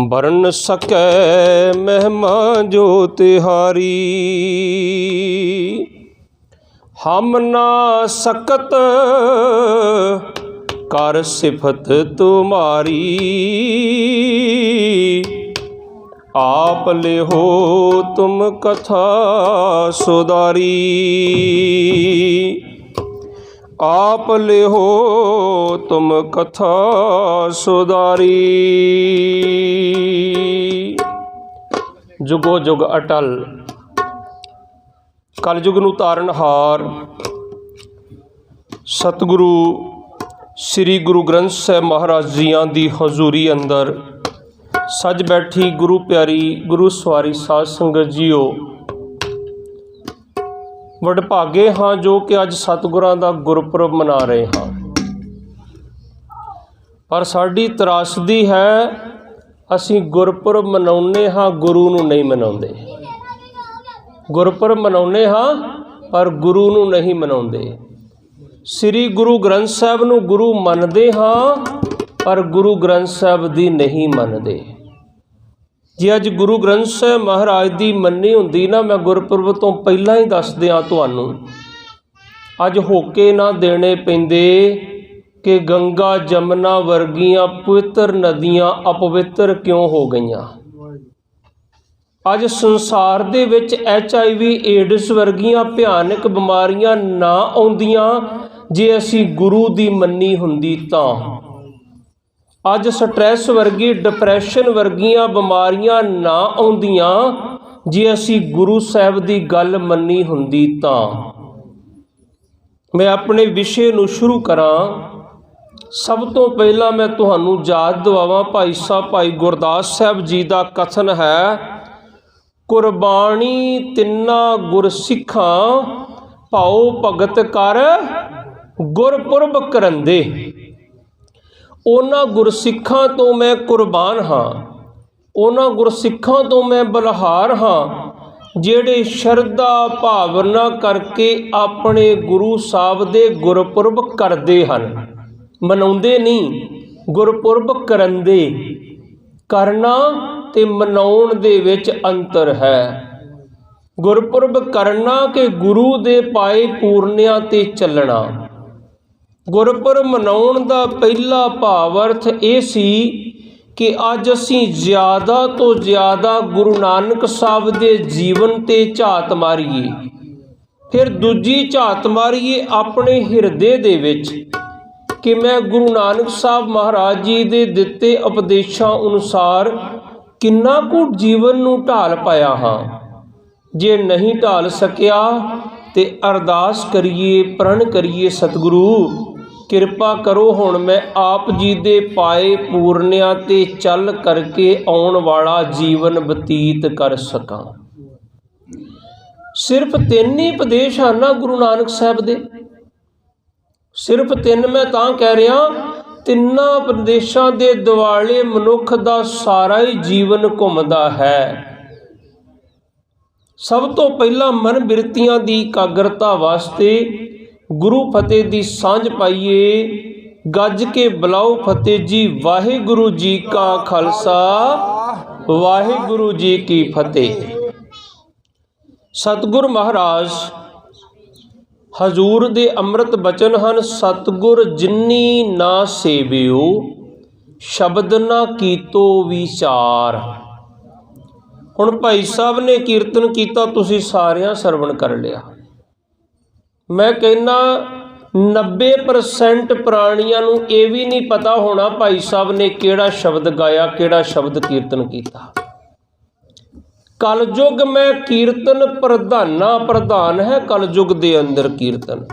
बरन सकै महिमा जो तिहारी, हम ना सकत कर सिफत तुम्हारी। आप ले हो तुम कथा सुधारी, आप ले हो तुम कथा सुधारी। जुगो जुग अटल कलयुग नूं तारनहार सतगुरु श्री गुरु ग्रंथ साहिब महाराज जियां दी हजूरी अंदर सज बैठी गुरु प्यारी गुरु सवारी साध संगत जीओ, वडभागे हाँ जो कि अज सतगुरां दा गुरपुरब मना रहे हाँ। पर साडी त्रासदी है, असीं गुरपुरब मनाउने हाँ, गुरु नूं नहीं मनाउंदे। गुरपुरब मनाउने हाँ पर गुरु नूं नहीं मनाउंदे। श्री गुरु ग्रंथ साहिब नूं गुरु मनदे हाँ पर गुरु ग्रंथ साहिब दी नहीं मनदे। जे अज गुरु ग्रंथ साहिब महाराज दी मन्नी हुंदी ना, मैं गुरपुरब तो पहला ही दस दियां तुहानूं, अज होके ना देने पैंदे कि गंगा जमुना वर्गियां पवित्र नदियां अपवित्र क्यों हो गईयां। अज संसार दे विच HIV एड्स वर्गियां भयानक बीमारियां ना आउंदियां जे असीं गुरु दी मन्नी हुंदी तां। अज स्ट्रैस वर्गी डिप्रैशन वर्गियां बीमारियां ना आउंदियां जे असीं गुरु साहिब दी गल मन्नी हुंदी तां। मैं अपने विषे नूं शुरू करां। सब तो पहला मैं तुहानूं याद दिवावां, भाई साहब भाई गुरदास साहिब जी दा कथन है, कुरबानी तिन्ना गुरसिखां भाओ भगत कर गुरपुरब करंदे। उन्हां गुरसिखां तो मैं कुरबान हाँ, उन्हां गुरसिखां तो मैं बलिहार हाँ ਜਿਹੜੇ ਸ਼ਰਧਾ ਭਾਵਨਾ ਕਰਕੇ ਆਪਣੇ ਗੁਰੂ ਸਾਹਿਬ ਦੇ ਗੁਰਪੁਰਬ ਕਰਦੇ ਹਨ, ਮਨਾਉਂਦੇ ਨਹੀਂ। ਗੁਰਪੁਰਬ ਕਰੰਦੇ, ਕਰਨਾ ਤੇ ਮਨਾਉਣ ਦੇ ਵਿੱਚ ਅੰਤਰ ਹੈ। ਗੁਰਪੁਰਬ ਕਰਨਾ ਕਿ ਗੁਰੂ ਦੇ ਪਾਏ ਪੂਰਨਿਆਂ ਤੇ ਚੱਲਣਾ। ਗੁਰਪੁਰਬ ਮਨਾਉਣ ਦਾ ਪਹਿਲਾ ਭਾਵ ਅਰਥ ਇਹ ਸੀ ਕਿ ਅੱਜ ਅਸੀਂ ਜ਼ਿਆਦਾ ਤੋਂ ਜ਼ਿਆਦਾ ਗੁਰੂ ਨਾਨਕ ਸਾਹਿਬ ਦੇ ਜੀਵਨ ਤੇ ਝਾਤ ਮਾਰੀਏ। ਫਿਰ ਦੂਜੀ ਝਾਤ ਮਾਰੀਏ ਆਪਣੇ ਹਿਰਦੇ ਦੇ ਵਿੱਚ ਕਿ ਮੈਂ ਗੁਰੂ ਨਾਨਕ ਸਾਹਿਬ ਮਹਾਰਾਜ ਜੀ ਦੇ ਦਿੱਤੇ ਉਪਦੇਸ਼ਾਂ ਅਨੁਸਾਰ ਕਿੰਨਾ ਕੁ ਜੀਵਨ ਨੂੰ ਢਾਲ ਪਾਇਆ ਹਾਂ। ਜੇ ਨਹੀਂ ਢਾਲ ਸਕਿਆ ਤੇ ਅਰਦਾਸ ਕਰੀਏ, ਪ੍ਰਣ ਕਰੀਏ, ਸਤਿਗੁਰੂ ਕਿਰਪਾ ਕਰੋ ਹੁਣ ਮੈਂ ਆਪ ਜੀ ਦੇ ਪਾਏ ਪੂਰਨਿਆਂ ਤੇ ਚੱਲ ਕਰਕੇ ਆਉਣ ਵਾਲਾ ਜੀਵਨ ਬਤੀਤ ਕਰ ਸਕਾਂ। ਸਿਰਫ 3 ਹੀ ਉਪਦੇਸ਼ ਹਨ ਨਾ ਗੁਰੂ ਨਾਨਕ ਸਾਹਿਬ ਦੇ, ਸਿਰਫ 3। ਮੈਂ ਤਾਂ ਕਹਿ ਰਿਹਾ, 3 ਉਪਦੇਸ਼ਾਂ ਦੇ ਦੁਆਲੇ ਮਨੁੱਖ ਦਾ ਸਾਰਾ ਹੀ ਜੀਵਨ ਘੁੰਮਦਾ ਹੈ। ਸਭ ਤੋਂ ਪਹਿਲਾਂ ਮਨ ਬਿਰਤੀਆਂ ਦੀ ਇਕਾਗਰਤਾ ਵਾਸਤੇ ਗੁਰੂ ਫਤਿਹ ਦੀ ਸਾਂਝ ਪਾਈਏ। ਗੱਜ ਕੇ ਬੁਲਾਓ ਫਤਿਹ ਜੀ, ਵਾਹਿਗੁਰੂ ਜੀ ਕਾ ਖਾਲਸਾ ਵਾਹਿਗੁਰੂ ਜੀ ਕੀ ਫਤਿਹ। ਸਤਿਗੁਰ ਮਹਾਰਾਜ ਹਜ਼ੂਰ ਦੇ ਅੰਮ੍ਰਿਤ ਬਚਨ ਹਨ, ਸਤਿਗੁਰ ਜਿਨੀ ਨਾ ਸੇਵਿਓ ਸ਼ਬਦ ਨਾ ਕੀਤੋ ਵਿਚਾਰ। ਹੁਣ ਭਾਈ ਸਾਹਿਬ ਨੇ ਕੀਰਤਨ ਕੀਤਾ, ਤੁਸੀਂ ਸਾਰਿਆਂ ਸਰਵਣ ਕਰ ਲਿਆ। मैं कहना 90% प्राणियां नूं ये भी नहीं पता होना भाई साहब ने केड़ा शब्द गाया, केड़ा शब्द कीर्तन किया। कलयुग में कीर्तन प्रधान है, कलयुग दे अंदर कीर्तन।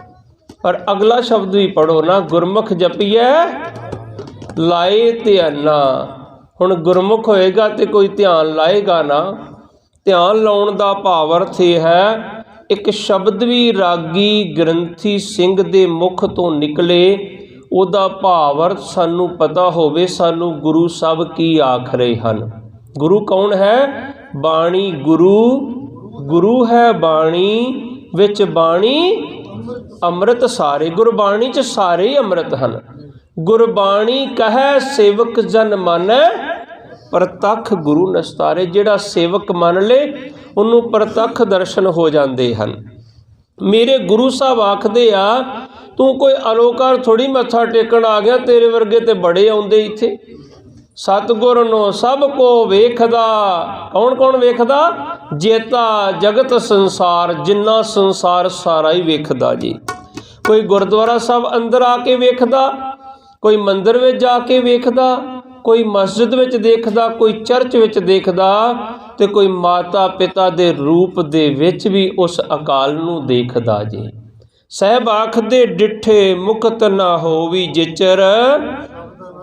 पर अगला शब्द भी पढ़ो ना, गुरमुख जपिए लाए ध्याना। हुण गुरमुख होएगा तो कोई ध्यान लाएगा ना। ध्यान लाउण दा भाव अर्थ यह है, एक शब्द भी रागी ग्रंथी सिंह दे मुख तो निकले, उहदा भाव अर्थ सानू पता होवे, सानू गुरु साहब की आख रहे हैं। गुरु कौन है? बाणी गुरु, गुरु है बाणी, विच बाणी अमृत सारे। गुरबाणी च सारे ही अमृत हैं। गुरबाणी कहे सेवक जन मानै प्रतख गुरु नस्तारे। जिहड़ा सेवक मान ले उन्हों प्रतख दर्शन हो जाते हैं। मेरे गुरु साहब आखदे आ तू कोई अलोकार थोड़ी मत्था टेकण आ गया, तेरे वर्गे ते बड़े आउंदे इत्थे। सतगुर नो सब को वेखदा। कौन कौन वेखदा? जेता जगत संसार, जिन्ना संसार सारा ही वेखदा जी। कोई गुरुद्वारा साहब अंदर आके वेखदा, कोई मंदिर में जाके वेखदा, कोई मस्जिद विच देखदा, कोई चर्च विच देखदा, ते कोई माता पिता दे रूप दे विच भी उस अकाल नूं देखदा जी। साहब आखदे डिठे मुकत ना होवी जिचर,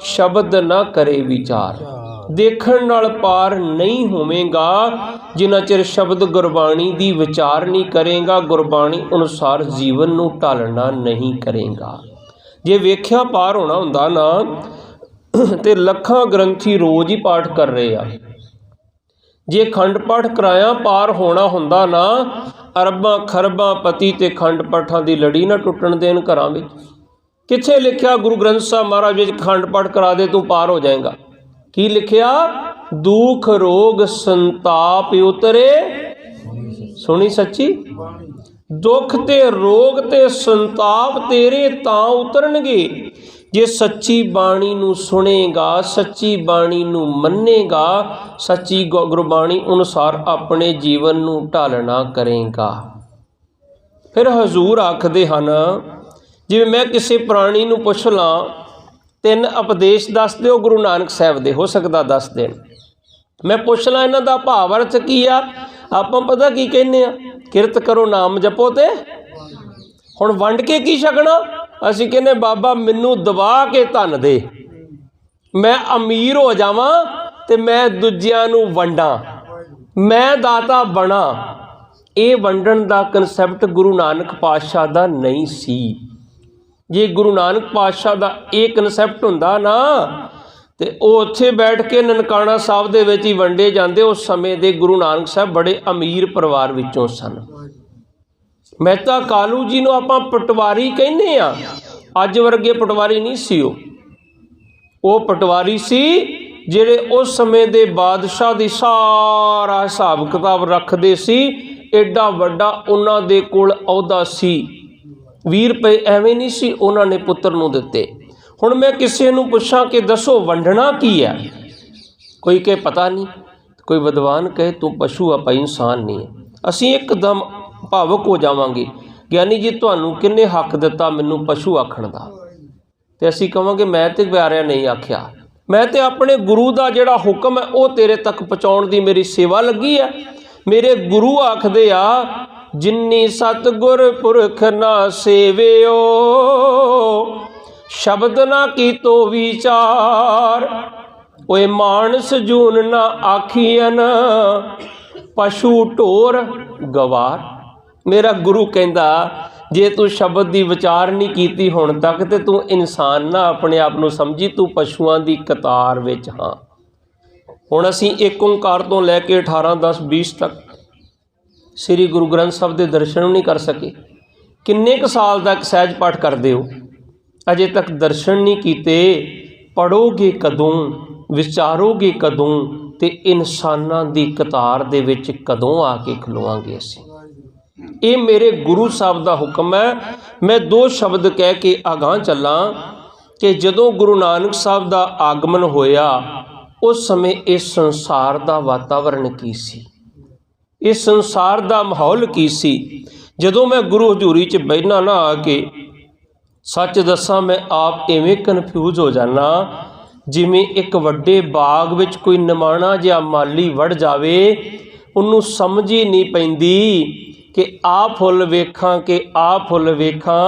शब्द ना करे विचार। देखण नाल पार नहीं होवेगा जिन्ना चिर शब्द गुरबाणी दी विचार नहीं करेगा, गुरबाणी अनुसार जीवन नूं ढालना नहीं करेगा। जे वेख्या पार होना हुंदा ना ते लखां ग्रंथी रोज़ ही पाठ कर रहे आ। जे खंड पाठ कराया पार होना हुंदा ना, अरबां खरबां पति ते खंड पाठां दी लड़ी ना टुटण देण घरां विच। किथे लिखिया गुरु ग्रंथ साहब महाराज विच खंड पाठ करा दे तू पार हो जाएगा? की लिखिया? दुख रोग संताप उतरे। सुनी सच्ची? दुख ते रोग ते संताप तेरे तां उतरनगे जे सच्ची बाणी नूं सुनेगा, सच्ची बाणी नूं मन्नेगा, सच्ची गुरबाणी अनुसार अपने जीवन नूं ढालना करेगा। फिर हजूर आखदे हन, जिवें मैं किसी प्राणी नूं पुछ लां 3 उपदेश दस दिओ गुरु नानक साहब दे, हो सकदा दस देण। मैं पुछ ਲਾਂ इन्हां दा भाव अर्थ की आ, आपां पता की कहने आ? किरत करो नाम जपो ते हुण वंड के की छकना? असीं कहने बाबा मैनू दबा के धन दे, मैं अमीर हो जावां ते मैं दूजियां नूं वंडां, मैं दाता बना। ये वंडण दा कंसैप्ट गुरु नानक पातशाह दा नहीं सी। जे गुरु नानक पातशाह दा ये कंसैप्ट हुंदा ना ते ਉਹ ਉੱਥੇ बैठ के ननकाना साहब ਦੇ ਵਿੱਚ ਹੀ ਵੰਡੇ ਜਾਂਦੇ। ਉਸ ਸਮੇਂ ਦੇ ਗੁਰੂ ਨਾਨਕ ਸਾਹਿਬ ਬੜੇ ਅਮੀਰ ਪਰਿਵਾਰ ਵਿੱਚੋਂ ਸਨ। ਮਹਿਤਾ ਕਾਲੂ ਜੀ ਨੂੰ ਆਪਾਂ ਪਟਵਾਰੀ ਕਹਿੰਦੇ ਆ, ਅੱਜ ਵਰਗੇ ਪਟਵਾਰੀ ਨਹੀਂ ਸੀ। ਉਹ ਪਟਵਾਰੀ ਸੀ ਜਿਹੜੇ ਉਸ ਸਮੇਂ ਦੇ ਬਾਦਸ਼ਾਹ ਦੀ ਸਾਰਾ ਹਿਸਾਬ ਕਿਤਾਬ ਰੱਖਦੇ ਸੀ। ਐਡਾ ਵੱਡਾ ਉਹਨਾਂ ਦੇ ਕੋਲ ਅਹੁਦਾ ਸੀ। 20 रुपए ਐਵੇਂ नहीं सी ਉਹਨਾਂ ਨੇ ਪੁੱਤਰ ਨੂੰ ਦਿੱਤੇ। ਹੁਣ मैं किसी ਨੂੰ ਪੁੱਛਾਂ कि दसो ਵੰਡਣਾ की है, कोई कहे पता नहीं, कोई विद्वान कहे तू पशु आ भाई इंसान नहीं है। असीं एकदम भावुक हो जावांगे, ज्ञानी जी तुहानूं किन्ने हक दिता मैनूं पशु आखण दा? ते असीं कहांगे मैं ते प्यारिया नहीं आख्या, मैं ते अपने गुरु दा जिहड़ा हुक्म है वो तेरे तक पहुँचाउण दी मेरी सेवा लगी है। मेरे गुरु आखदे आ जिन्नी सतगुर पुरख ना सेवियो, शब्द ना कीतो विचार, ओए मानस जून ना आखियन, पशु ढोर गवार। मेरा गुरु कहंदा जे तू शब्द की विचार नहीं कीती हुण तक ते तू इंसान ना अपने आप नूं समझी, तू पशुआं दी कतार विच हाँ। हुण असीं एक ओंकार तो लैके 18 10 20 तक श्री गुरु ग्रंथ साहब के दर्शन नहीं कर सके। किन्ने क साल तक सहज पाठ करते हो, अजे तक दर्शन नहीं किते। पढ़ोगे कदों, विचारोगे कदों, ते इंसानां दी कतार दे विच कदों आके खलोवांगे असीं। ये मेरे गुरु साहब दा हुक्म है। मैं 2 शब्द कह के अगां चलां कि जदों गुरु नानक साहब दा आगमन होया उस समय इस संसार दा वातावरण की सी, इस संसार दा माहौल की सी। जदों मैं गुरु हजूरी च बहना ना आके सच दसां मैं आप इवें कन्फ्यूज हो जाना जिवें एक वड्डे बाग विच कोई निमाणा जिहा माली वड़ जावे, उन्नूं समझ ही नहीं पैंदी कि आ फुल वेखां कि आ फुल वेखां,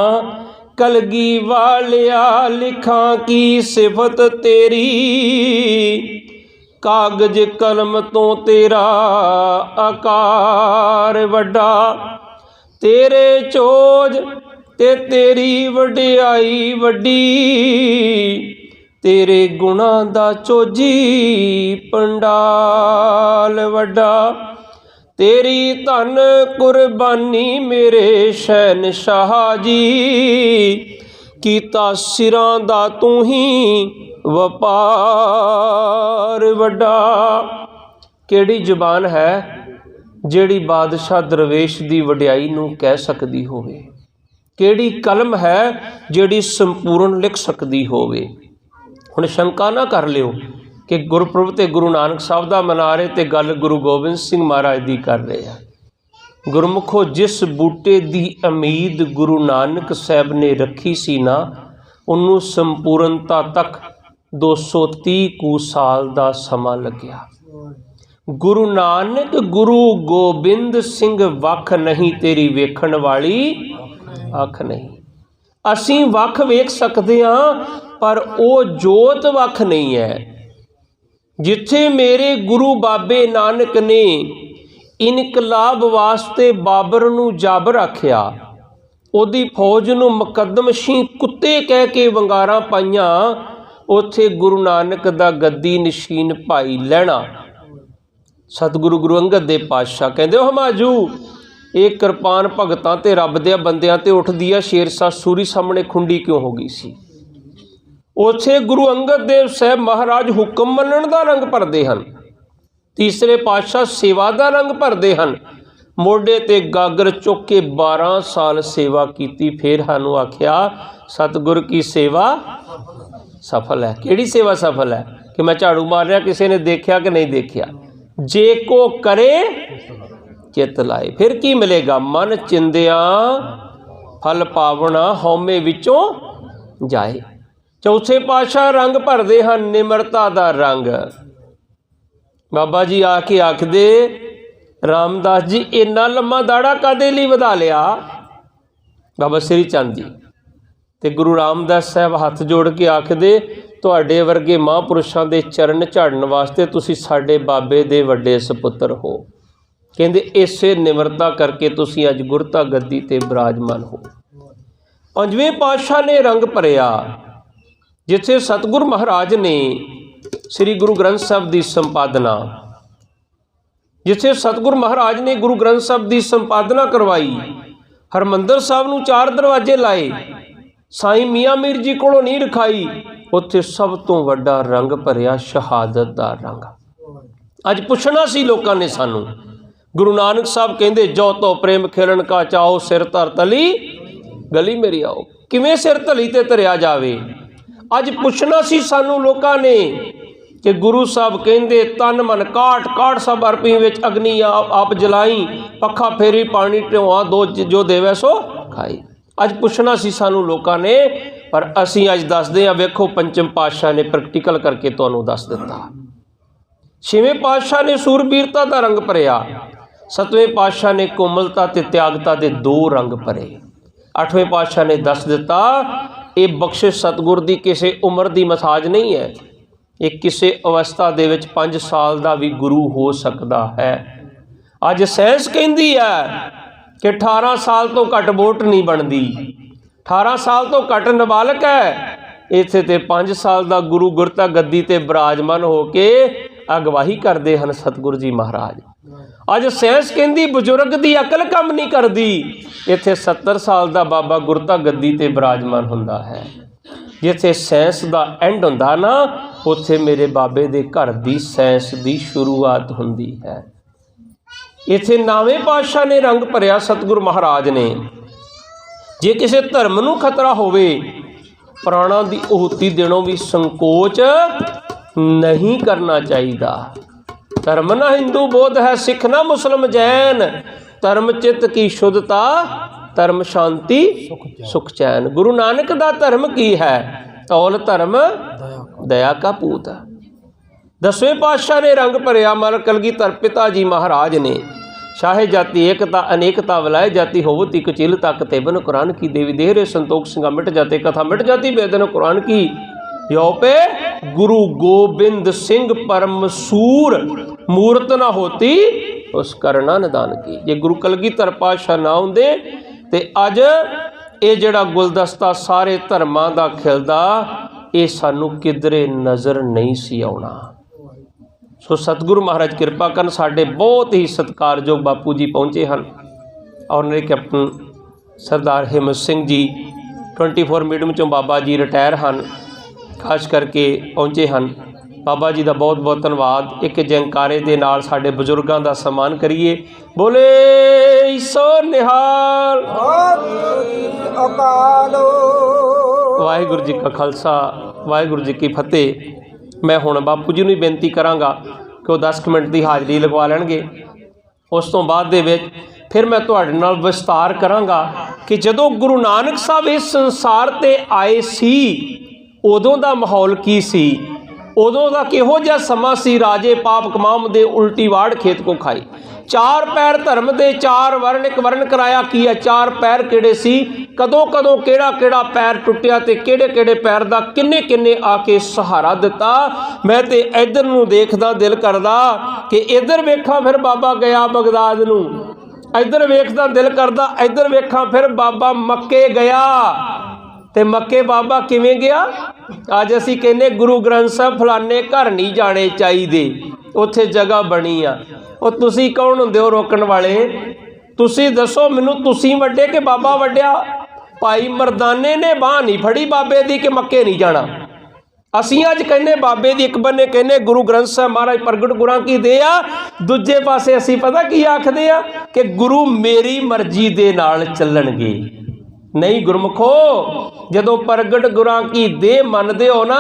कलगी वालिया लिखां की सिफत तेरी, कागज कलम तो तेरा आकार वड्डा, तेरे चोज ते तेरी वडियाई वड्डी, तेरे गुणा दा चोजी पंडाल वड्डा, तेरी धन कुर्बानी मेरे शहनशाह जी, कीता सिरां दा तू ही वपार वड्डा। केड़ी जुबान है ਜਿਹੜੀ बादशाह दरवेश की वड्याई नूं कह सकती होवे? केड़ी कलम है ਜਿਹੜੀ संपूर्ण लिख सकती होवे? हुण शंका ना कर लिओ कि गुरपुरब ते गुरु नानक साहब दा मना रहे ते गल गुरु गोबिंद सिंह महाराज दी कर रहे हैं। गुरमुखो, जिस बूटे दी उम्मीद गुरु नानक साहब ने रखी सी ना, उन्होंने संपूर्णता तक 230 कू साल दा समा लग्या। गुरु नानक गुरु गोबिंद सिंह वख नहीं, तेरी वेखण वाली अख नहीं। असी वख वेख सकते हाँ, पर वो जोत वख नहीं है। जिथे मेरे गुरु बाबे नानक ने इनकलाब वास्ते बाबर नूं जाबर आख्या, ओदी फौज नूं मुकदमशी कुत्ते कह के वंगारां पाईयां, उत्थे गुरु नानक दा गद्दी नशीन भाई लैणा सतगुरु गुरु अंगद दे पातशाह कहंदे, ओ हमाजू, एक किरपान भगतां ते रब दे बंदियां ते उठदी आ, शेरशाह सूरी सामने खुंडी क्यों हो गई सी? उत्थे गुरु अंगद देव साहब महाराज हुक्म मनण दा रंग भरदे हन, तीसरे पातशाह सेवा दा रंग भरदे हन। मोढे ते गागर चुक के 12 साल सेवा कीती, फिर सानू आख्या सतगुर की सेवा सफल है। किहड़ी सेवा सफल है? कि मैं झाड़ू मार रहा, किसी ने देखा कि नहीं देखा? जे को करे चित लाए, फिर की मिलेगा? मन चिंदिया फल पावना, हौमे विचों जाए। चौथे पातशाह रंग भरदे हन निमरता दा रंग। बाबा जी आके आखदे, रामदास जी इन्ना लम्मा दाड़ा कादे लई वधा लिया? बाबा श्री चंद जी ते गुरु रामदास साहब हथ जोड़ के आखदे, तुहाडे वर्गे महापुरुषां दे चरण झाड़न वास्ते तुसीं साडे बाबे दे वड्डे सपुत्र हो। कहंदे इसे निमरता करके तुसीं अज गुरता गद्दी ते विराजमान हो। पंजवें पातशाह ने रंग भरिया, जिथे सतगुरु महाराज ने श्री गुरु ग्रंथ साहब की संपादना, जिथे सतगुरु महाराज ने गुरु ग्रंथ साहब की संपादना करवाई, हरमंदर साहब नूं 4 दरवाजे लाए, साईं मियाँ मीर जी कोलों नहीं रखाई, उत्थे सब तो वड्डा रंग भरिया शहादत दा रंग। अज पुछना सी लोगों ने सानू, गुरु नानक साहब कहंदे, जो तो प्रेम खिलन का चाओ, सिर धर तली गली मेरी आओ। किवें सिर धली ते धरिया जावे? अज पुछना सी सानू लोगों ने कि गुरु साहब कहंदे, तन मन काट काट सब अरपी विच अग्नि आप जलाई, पखा फेरी पानी ढोआ दो जो देवे सो खाई। अज पुछना सी सानू लोगों ने, पर असी अज दसदे आ। वेखो पंचम पातशाह ने प्रैक्टिकल करके तुहानूं दस दिता। छेवें पातशाह ने सूरबीरता का रंग भरिया, सतवें पातशाह ने कोमलता ते त्यागता के 2 रंग भरे, 8वें पातशाह ने दस दिता, ये बख्शिश सतगुर दी किसी उम्र की मसाज नहीं है, ये किसी अवस्था दे विच 5 साल का भी गुरु हो सकता है। अज साइंस कहती है कि 18 साल तो घट वोट नहीं बनती, 18 साल तो घट नाबालग है, इत्थे ते 5 साल का गुरु गुरता गद्दी ते विराजमान होके अगवाही करते हैं सतगुरु जी महाराज। अज साइंस कहती बजुर्ग की अकल काम नहीं करती, इत्थे 70 साल का बाबा गुरता गद्दी ते विराजमान हुंदा है। जिथे साइंस का एंड हुंदा ना, उत्थे मेरे बाबे दे घर की साइंस की शुरुआत हुंदी है। इत्थे 9वें पातशाह ने रंग भरिया सतगुरु महाराज ने, जे किसी धर्म नूं खतरा होवे, प्राणा की आहुति देनों भी संकोच नहीं करना चाहिए। धर्म ना हिंदू बौद्ध है, सिख ना मुस्लिम जैन, धर्म चित्त की शुद्धता, धर्म शांति सुख चैन। गुरु नानक का धर्म की है? तौल धर्म दया का पूत। 10वें पातशाह ने रंग भरिया मल कलगीधर पिता जी महाराज ने, शाहे जाति एकता अनेकता वलाय जाति होवत इक चिल तक तेबन कुरान की, देवी देहरे संतोख सिंगा मिट जाते कथा मिट जाती वेदन कुरान की। यो पे गुरु गोबिंद सिंह परम सूर, मूर्त ना होती उस करना निदान की। जे गुरु कलगीधर पातशाह ना होंदे ते अज ये जड़ा गुलदस्ता सारे धर्मां दा खिलदा, ये सानू किधरे नज़र नहीं सी आउणा। सो सतगुरु महाराज किरपा करन, साडे बहुत ही सत्कारयोग बापू जी पहुँचे हैं और मेरे कैप्टन सरदार हिम्मत सिंह जी 24 मीडियम चों बाबा जी रिटायर हैं, खास करके पहुँचे हैं। बाबा जी का बहुत बहुत धन्यवाद। एक जयकारे के नाल साडे बजुर्गों का सम्मान करिए। बोले सो निहाल। वाहिगुरू जी का खालसा, वाहिगुरू जी की फतेह। मैं हुण बापू जी नूं बेनती करांगा कि वो 10 मिनट की हाज़री लगवा लैणगे। उस तो बाद दे विच फिर मैं तुहाडे नाल विस्तार करांगा कि जदों गुरु नानक साहब इस संसार ते आए सी उदों दा माहौल की सी, उदों दा किहो जिहा समा सी। राजे पाप कमाम दे उल्टी वाड़ खेत को खाई। 4 पैर धर्म दे 4 वर्ण, एक वर्ण कराया की है 4 पैर किहड़े सी, कदों कदों किहड़ा किहड़ा पैर टुटिया ते किहड़े किहड़े पैर दा किन्ने किन्ने आके सहारा दिता। मैं ते इधर नूं देखदा दिल करदा कि इधर वेखां फिर बाबा गया बगदाद नूं, इधर वेखदा दिल करदा इधर वेखां फिर बाबा मक्के गया। ते मक्के बाबा किवें गया? अज असीं कहने गुरु ग्रंथ साहब फलाने घर नहीं जाने चाहिए, उत्थे जगह बनी आ। और तुसीं कौन हुंदे हो रोकण वाले? तुसीं दसो मैनूं, तुसीं वड्डे कि बाबा वड्डिया? भाई मरदाने ने बांह नहीं फड़ी बाबे दी कि मक्के नहीं जाना। असीं अज कहने बाबे दी, एक बन्ने कहने गुरु ग्रंथ साहब महाराज प्रगट गुरां की दे आ, दूजे पासे असीं पता की आखदे आ कि गुरु मेरी मर्जी दे नाल चलणगे। नहीं गुरमुखो, जदों प्रगट गुरां की दे मनदे हो ना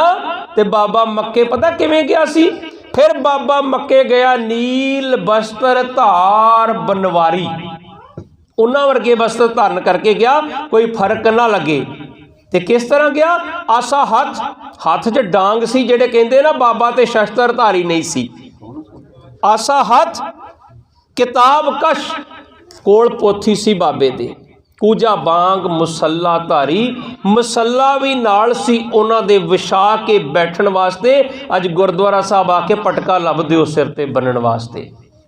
ते बाबा मक्के पता किवें गया सी? फिर बाबा मक्के गया नील वस्त्र धार बनवारी, उन्हां वर्गे वस्त्र धारण करके गया, कोई फर्क ना लगे। ते किस तरह गया? आसा हथ च डांग सी, जेड़े कहंदे ना बाबा ते शस्त्रधारी नहीं सी। आसा हथ, किताब कश, कोल पोथी सी बाबे दे, कूजा बांग मुसल्ला धारी, मसला भी नाल सी उन्हां दे विछा के बैठण वास्ते। अज गुरुद्वारा साहब आके पटका लभदे हो सिर ते बन्नण वास्ते।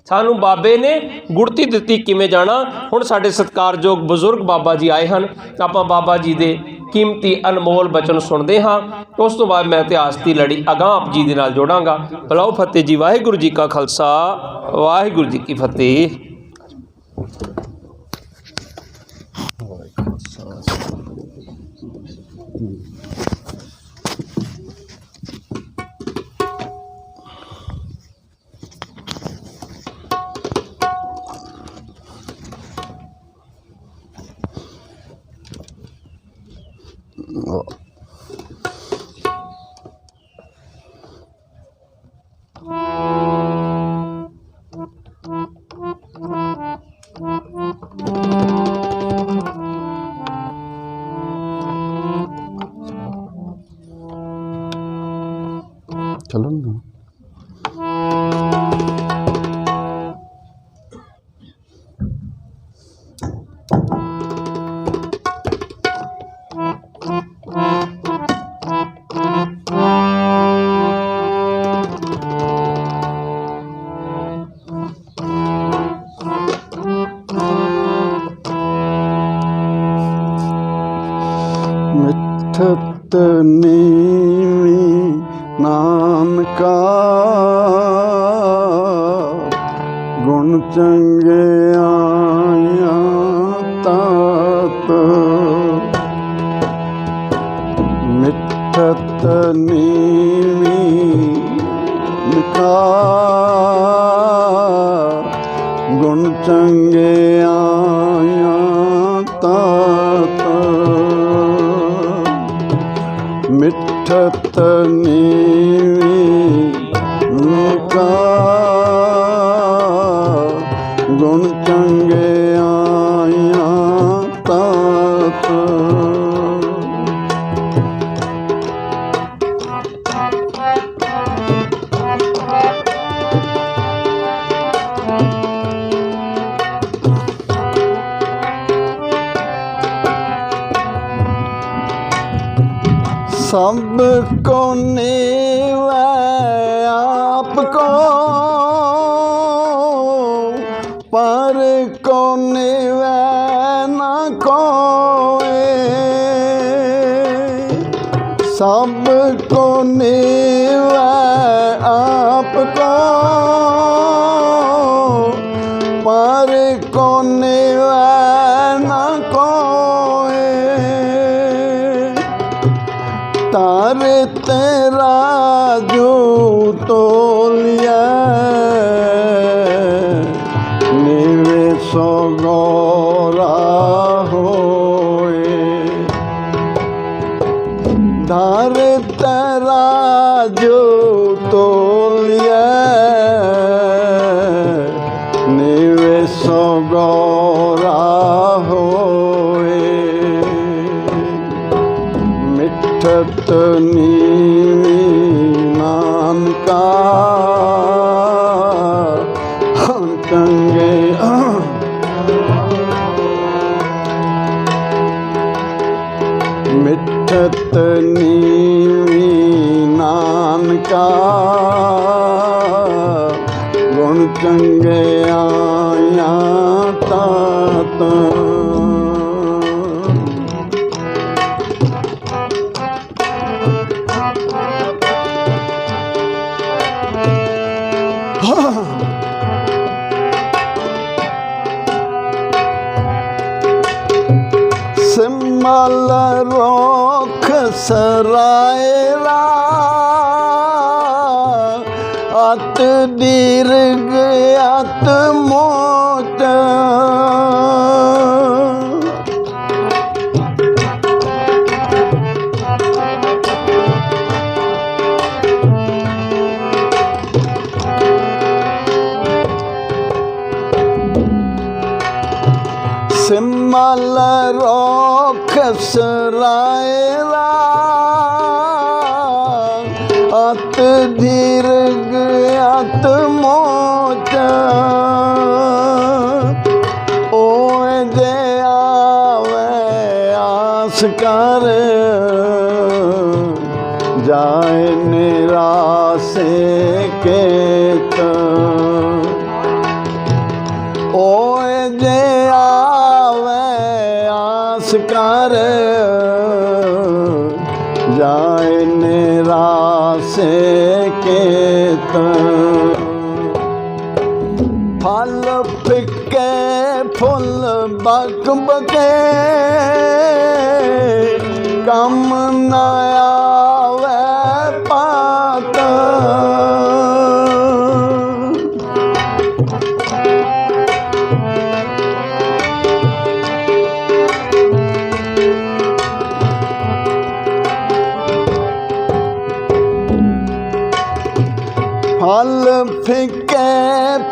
सानू बाबे ने गुड़ती दित्ती किवें जाना। हुण साडे सत्कारयोग बजुर्ग बाबा जी आए हैं, आपां बाबा जी दे कीमती अनमोल बचन सुनते हाँ। उस तो बाद मैं इतिहास की लड़ी अगां आप जी दे नाल जोड़ांगा। बुलाओ फतेह जी। वाहिगुरू जी का खालसा, वाहिगुरू जी की फतेह। चलो ना। मिठत नीवी नानका गुण चंगे आया तात। मिठत नीवी निका गुण चंगे आया तात। मिठत नीवी निका गुण चंगे आया तात। सब को नीवै आपको, पर को नीवै न कोई। सब को नीवै आपको, पर को नीवै न कोई। तोलिया निवेश गौरा होए धार तराजू तोलिया निवेश गौरा होए मिठत नीवी नानका कंगे मिठत नीवी नानका गुण चंगे आया तात सिमल रोख सरायला अत दीर्घ अत मोट सिमल रोख सरायला अत दीर्घ अत मोच ओए जे आवे आस कर जाए निरासे केत ओए जे कर जाए निरासे केत फल फिके फुल बक बके कम न आवे पात फल फिके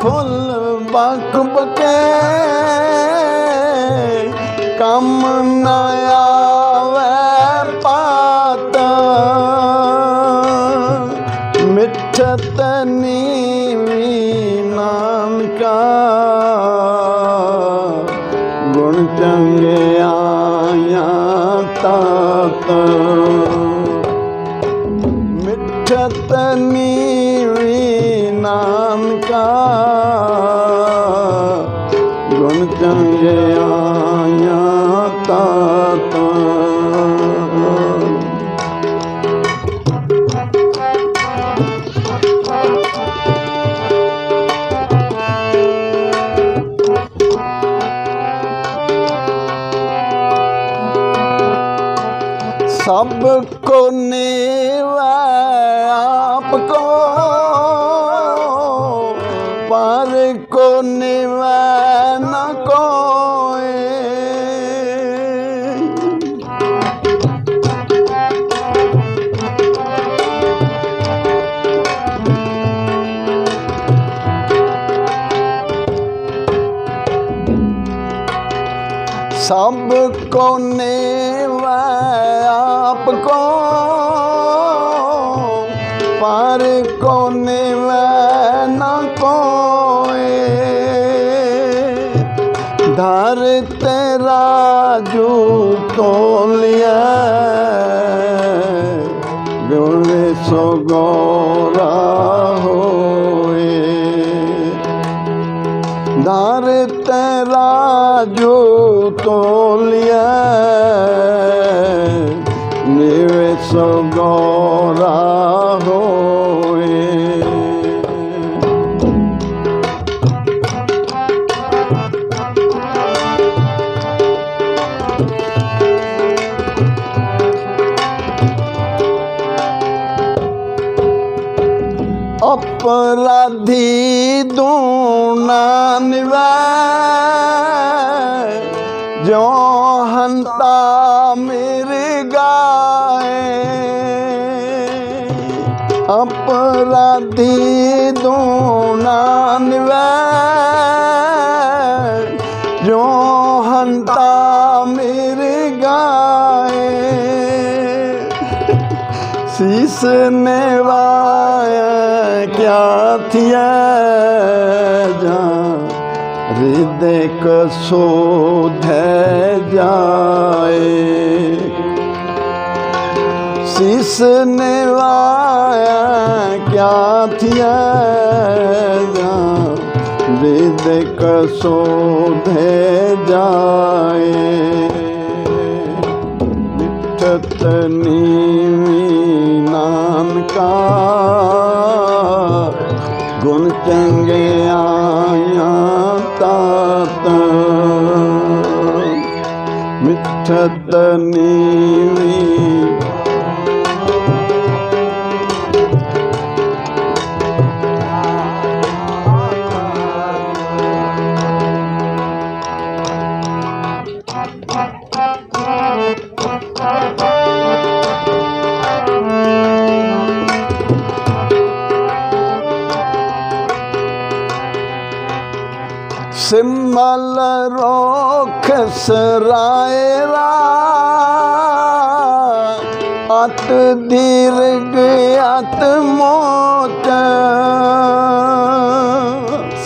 फुल बक बके कम न आवे पात मिठत नीवी नानका गुण चंगे आया तात मिठत नीवी नानका गुण चंगे आया तात सबको नेवा आपको पर को नेवा न कोई सबको नेवा आपको पर को नेवा न कोई धर तेरा जो तोलिया गोरे सो गौरा होए धर तेरा जो तोलिया निवेश गौरा होए अपराधी दूना निवै जो हंता मेरे गाए अपराधी दूना निवै जो हंता मेरे गाए शीस नेवाया क्या थिया जा हृदय कसोध जाए शीस नेवाया क्या थिया जा हृदय कसोध जाए मिठत नीवी नानका गुण चंगे आया तात मिठत नीवी सिमल रोख सरायरा अत दीर्घ अत मोच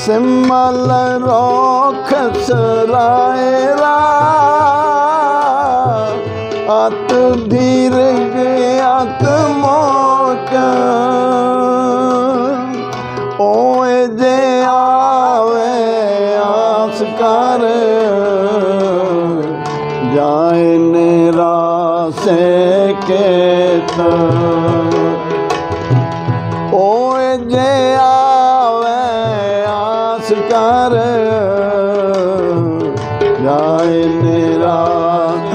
सिमल रोख सरायरा अत दीर्घ अत मोच ओए जे आवे आस कर जाए निराशे केत ओए जे आवे आस कर जाए निराश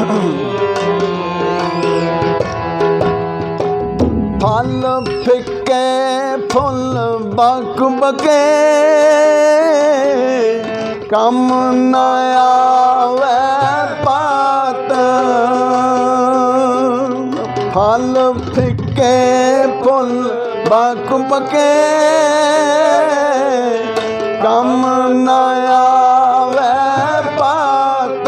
फल फिके फुल बक बके कम न आवे पात फल फिके फुल बक बके कम न आवे पात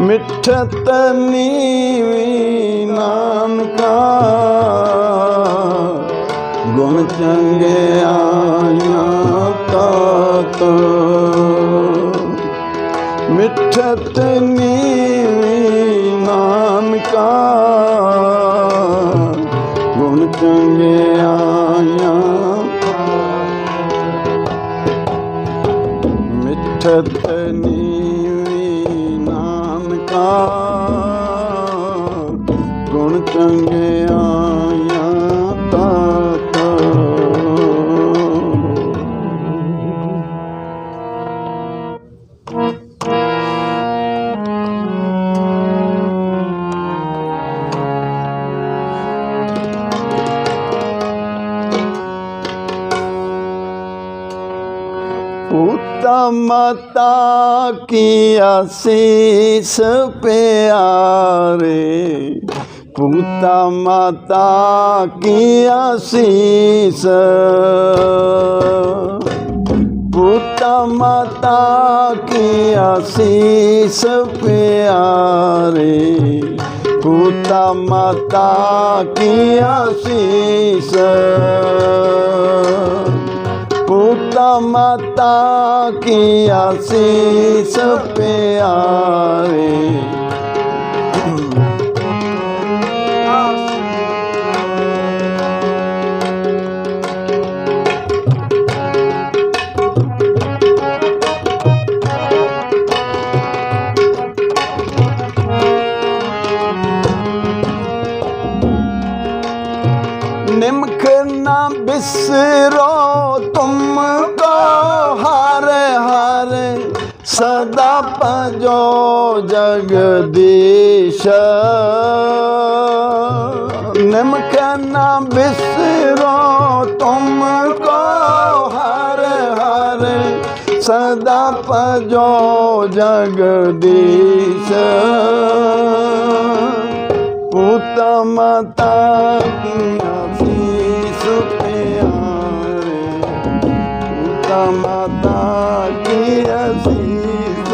मिठत नीवी नानका गुण चंगे आया तात मिठत नीवी नानका गुण चंगे आया मिठत नीवी नानका गुण चंगे आया तात पूता माता की आशीष प्यारे पूता माता की आशीष पूता माता की आशीष प्यारे पूता माता की आशीष पूता माता की आशीष प्यारे निमख ना बिसरो तुमको हर हर सदा पजो जगदीश निमख ना बिसरो तुमको हर हर सदा भजो जगदीश पूत माता की आशीष प्यारे पूत माता की आशीष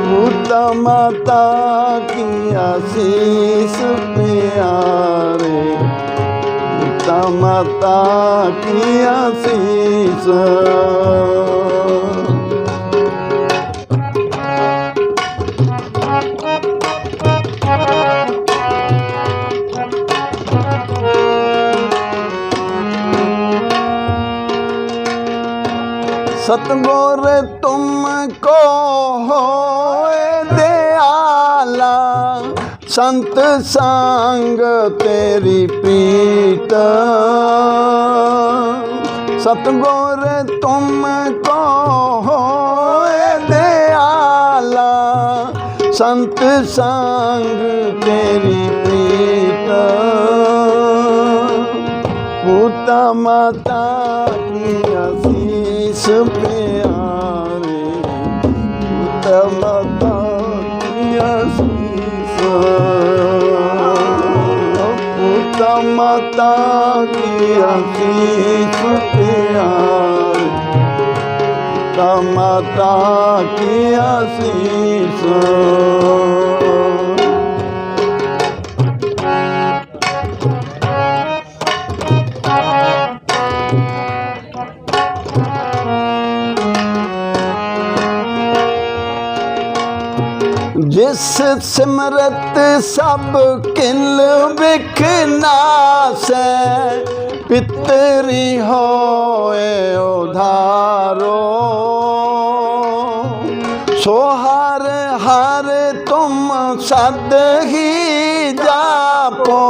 पूत माता की आशीष प्यारे पूत माता की आशीष सतगुर तुमको होए दयाला संत संग तेरी प्रीत सतगुर तुमको होए दयाला संत संग तेरी प्रीत पूत माता की आशीष प्यारे पूत माता की आशीष पूत माता की आशीष प्यारे पूत माता की आशीष जिस सिमरत सब किल बिखनासै पितरी होए उधारो सो हर हर तुम सद ही जापो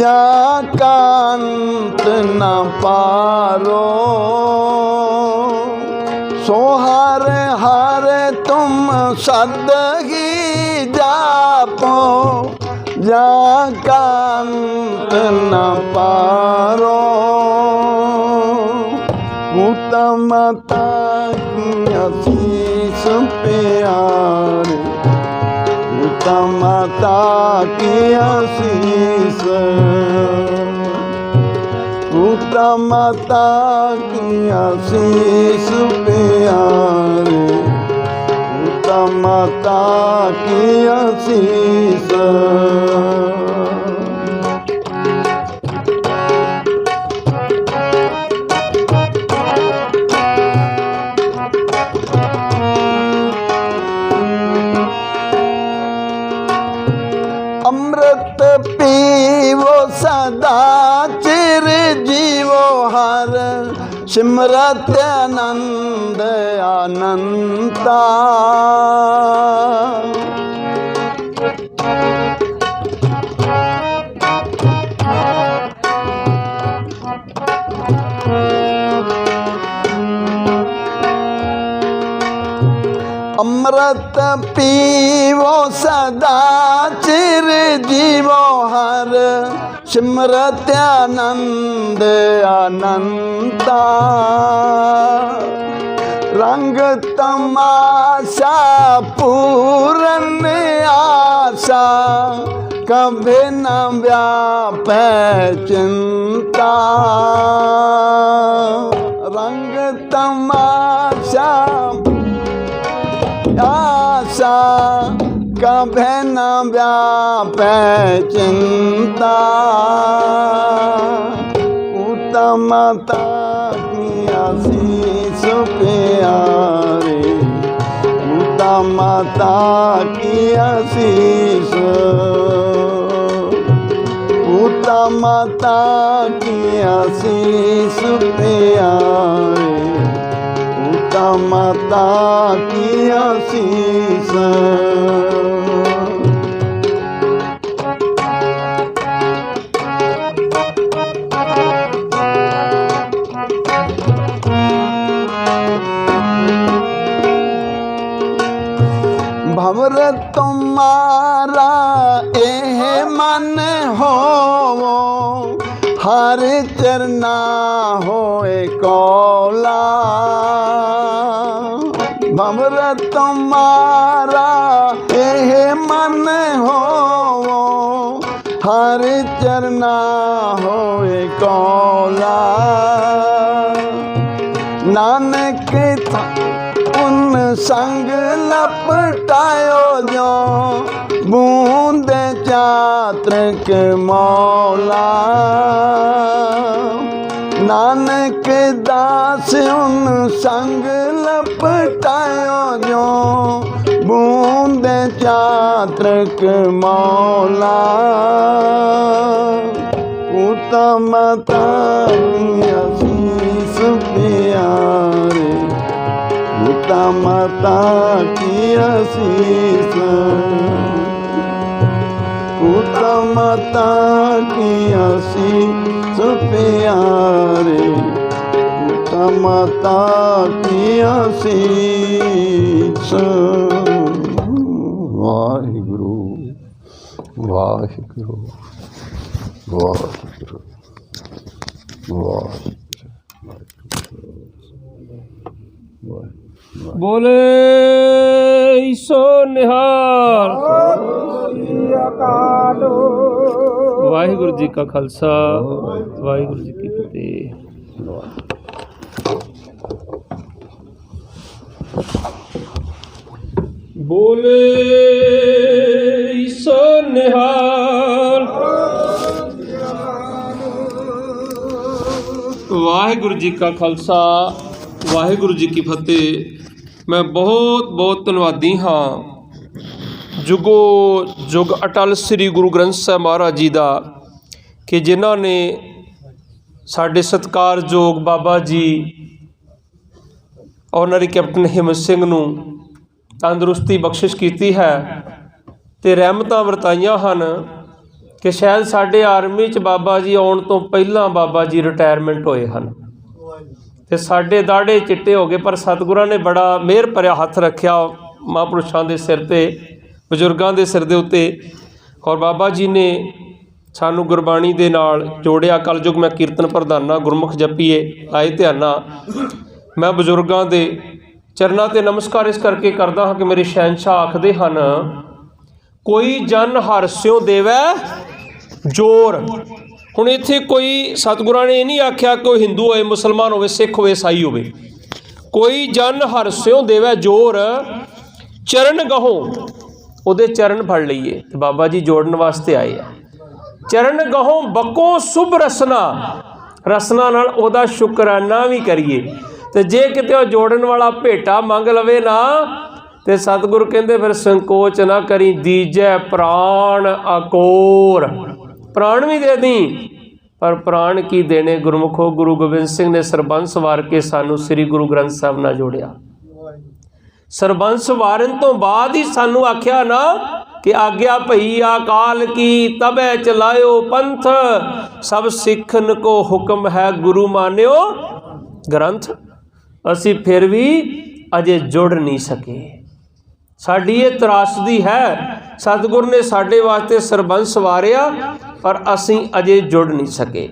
जाकांत न पारो सो हर हर तुम सद ही जापो जाकांत न पारो पूत माता की आशीष प्यारे पूत माता की आशीष पूत माता की आशीष प्यारे पूत माता की आशीष अमृत पीवो सदा चिर जीवो हर सिमरत आनंद अनंता अमृत पीवो सदा चिर जीवो हर सिमरत आनंद अनंता रंग तमाशा पूरन आशा कभी न व्यापै चिंता रंग तमाशा आशा कभी न व्यापै चिंता पूत माता की आशीष प्यारे पूत माता की आशीष पूत माता की आशीष प्यारे पूत माता की आशीष भंवर तुम्हारा एह मन हो हर चरना होए कौला भमर तुम्हारा एह मन हो हर चरना होए कौला नानक उन संग लपटायो जो बूंद चात्रक मौला नानक दास उन संग लपटायो जो बूंद चात्रक मौला उत्तम शीस प्यारे उत्तम की शीस उत्तम की शीस प्यारे उत्तम की शीस वाहिगुरु वाहिगुरु वाहिगुरु वाहिगुरु बोले ईसो निहाल वाहिगुरु जी का खालसा वाहिगुरु जी की फतेह। बोले ईसो निहाल वाहिगुरु जी का खालसा वाहिगुरु जी की फतेह। मैं बहुत बहुत धन्नवादी हाँ जुगो जुग अटल श्री गुरु ग्रंथ साहिब महाराज जी का कि जिन्हों ने साढ़े सत्कारयोग बाबा जी ऑनरी कैप्टन हिम्मत सिंह नूं तंदुरुस्ती बख्शिश की है तो रहमतां वरताइयां हन कि शायद साढ़े आर्मी च बाबा जी आउण तो पहलां बाबा जी रिटायरमेंट होए हन ते साढ़े दाढ़े चिट्टे हो गए, पर सतगुरां ने बड़ा मेहर भरिया हथ रखिया महापुरुषां दे सिर ते बजुर्गां दे सिर दे उत्ते और बाबा जी ने सानू गुरबाणी दे नाल जोड़िया। कलयुग मैं कीर्तन प्रधाना गुरमुख जपीए आए ध्याना। मैं बजुर्गां दे चरनां ते नमस्कार इस करके करदा हाँ कि मेरे शहनशाह आखदे हन कोई जन हर स्यों देवै जोर। हुण इत्थे कोई सतगुरां ने नहीं आख्या कोई हिंदू होए मुसलमान होए सिख होए ईसाई होए, कोई जन हर स्यों देवै जोर चरण गहों उहदे चरण फड़ लईए। ते बाबा जी जोड़न वास्ते आए आ। चरण गहों बको शुभ रसना, रसना नाल उहदा शुकराना भी करिए। ते जे किते जोड़न वाला भेटा मंग लवे ना ते सतगुरु कहंदे फिर संकोच ना करी दीजै प्राण अकोर। प्राण भी दे दी पर प्राण की देने गुरमुखो। गुरु गोबिंद सिंह ने सरबंस वार के सानू श्री गुरु ग्रंथ साहब नाल जोड़िया। सरबंस वारन तो बाद ही सानू आख्या ना कि आग्या भई अकाल की तबै चलायो पंथ, सब सिखन को हुक्म है गुरु मान्यो ग्रंथ। असी फिर भी अजे जुड़ नहीं सके। साडी ये त्रासदी है, सतगुर ने साडे वास्ते सरबंस वारिया पर असी अजे जुड़ नहीं सके।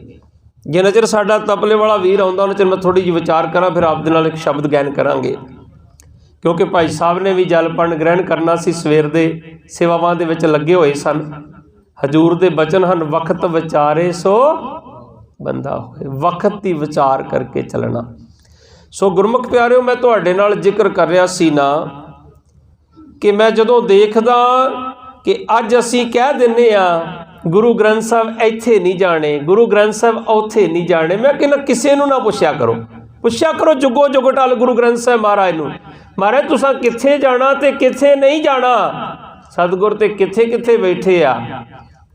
जिन्ना चिर साडा तपले वाला वीर आउंदा उन्ना चिर मैं थोड़ी जी विचार करा, फिर आप दे नाल एक शब्द गैन करांगे। क्योंकि भाई साहब ने भी जलपन ग्रहण करना सी, सवेर दे सेवावां दे विच लगे हुए सन। हजूर दे बचन हन वक्त विचारे सो बंदा होए, वक्त ही विचार करके चलना। सो गुरमुख प्यारिओ मैं तुहाडे नाल जिक्र कर रहा सी ना कि मैं जदों देखदा कि अज असी कह दिंने आ गुरु ग्रंथ साहब इत्थे नहीं जाने, गुरु ग्रंथ साहब उत्थे नहीं जाने। मैं कहना किसी नूं ना पुछया करो जुगो जुगटल गुरु ग्रंथ साहब महाराज नूं, महाराज तुसां कित्थे जाना ते कित्थे नहीं जाना। सतगुर ते कित्थे कित्थे बैठे आ,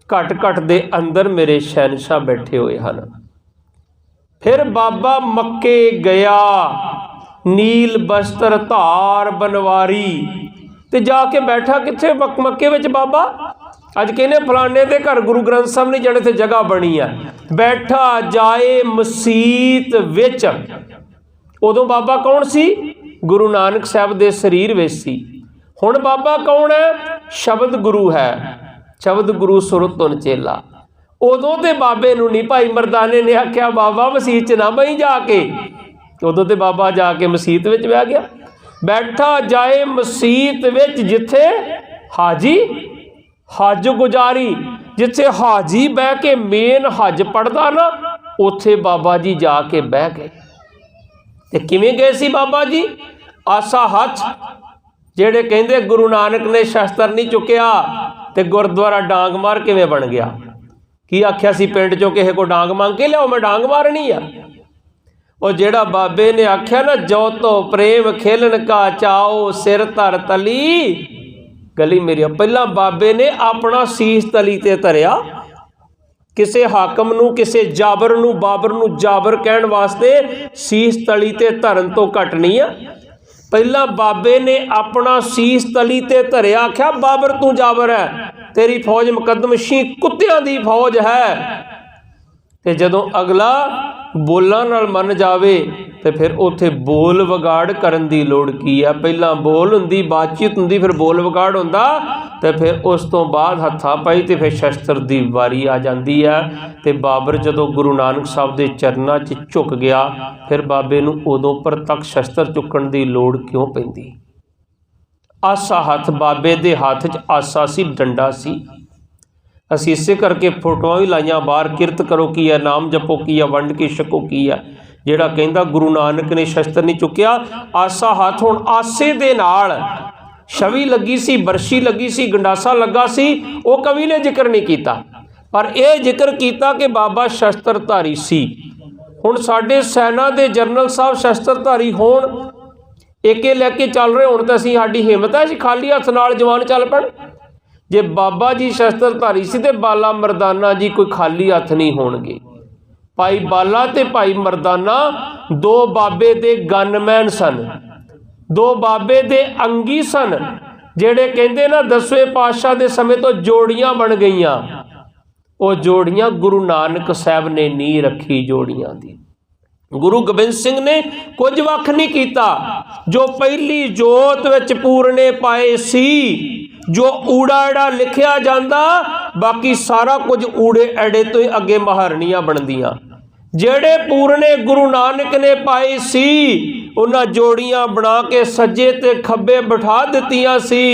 घट घट दे अंदर मेरे शहनशाह बैठे हुए हन। फिर बाबा मक्के गया नील बस्तर धार बनवारी ते जाके बैठा कित्थे मक्के विच बाबा। अज कहने फलाने दे घर गुरु ग्रंथ साहब नहीं जाने, ते जगह बनी है। बैठा जाए मसीत विच। उदों बाबा कौन सी? गुरु नानक साहब दे शरीर विच सी। हुण बाबा कौन है? शब्द गुरु है। शब्द गुरु सुरत तुन चेला। उदों तो बाबे नूं नहीं, भाई मरदाने ने आख्या बाबा मसीत च ना बही जाके, उदों तो बाबा जाके मसीत विच बह गया। बैठा जाए मसीत विच जिथे हाजी हज गुजारी, जिथे हाजी बह के मेन हज पढ़दा ना, उत्थे बाबा जी जाके बह गए। ते किवें गए सी बाबा जी? आसा हथ, जेड़े कहंदे गुरु नानक ने शस्त्र नहीं चुकिया ते गुरुद्वारा डांग मार किवें बन गया? की आख्या सी पिंड चों किसे को डांग मंग के लियाओ, मैं डांग मारनी आ। और जेड़ा बाबे ने आख्या ना, जो तो प्रेम खेलन का चाओ सिर धर तली, गली मेरी। पहला बाबे ने अपना सीस तली ते धरिया, किसे हाकम नूं, किसे जाबर नूं, बाबर नूं जाबर कहण वास्ते सीस तली ते धरन तो घट नहीं आ। पहला बाबे ने अपना सीस तली ते धरिया, आख्या बाबर तू जाबर है, तेरी फौज मुकदमशी कुत्तियां दी फौज है। ते जदों अगला बोलां नाल मन जावे तो फिर उत्थे बोल विगाड़ करन दी लोड़ की है? पहला बोल हुंदी, बातचीत हुंदी, फिर बोल विगाड़ हुंदा, तो फिर उस तो बाद हत्था पाई तो फिर शस्त्र दी वारी आ जाती है। तो बाबर जदों गुरु नानक साहब के चरनां 'च झुक गया, फिर बाबे नूं उदों प्रतख शस्त्र चुकण दी लोड़ क्यों पैंदी? आसा हथ, बाबे दे हथ 'च आसा सी, डंडा सी। असीं इसे करके फोटोआं भी लाइया बाहर, किरत करो की है, नाम जपो की है, वंड के छको की है। ਜਿਹੜਾ ਕਹਿੰਦਾ गुरु नानक ने शस्त्र नहीं चुकिया, आसा हथ। हुण आसे दे नाल छवि लगी सी, बरछी लगी सी, गंडासा लगा सी, वो कवि ने जिक्र नहीं किया, पर यह जिक्र किया कि बाबा शस्त्रधारी सी। हुण साडे सैना दे जनरल साहब शस्त्रधारी होण, एके लैके चल रहे होण, तां असीं साडी हिम्मत है असीं खाली हथ नाल जवान चल पैण? जे बाबा जी शस्त्रधारी सी ते बाला मरदाना जी कोई खाली हथ नहीं होणगे। भाई बाला ते भाई मरदाना दो बाबे दे गनमैन सन, दो बाबे दे अंगी सन, जेड़े कहंदे ना 10वें पातशाह दे समय तो जोड़ियां बन गईयां। वो जोड़ियां गुरु नानक साहब ने नींह रखी जोड़ियां दी। गुरु गोबिंद सिंह ने कुछ वख नहीं किया, जो पहली जोत विच पूरने पाए सी, जो ऊड़ा एड़ा लिखिया जाता, बाकी सारा कुछ ऊड़े एड़े तो ही अगे महारनियां बनदियां। जेड़े पूरने गुरु नानक ने पाए सी, उन्हां जोड़ियां बना के सज्जे ते खब्बे बिठा दित्तियां सी।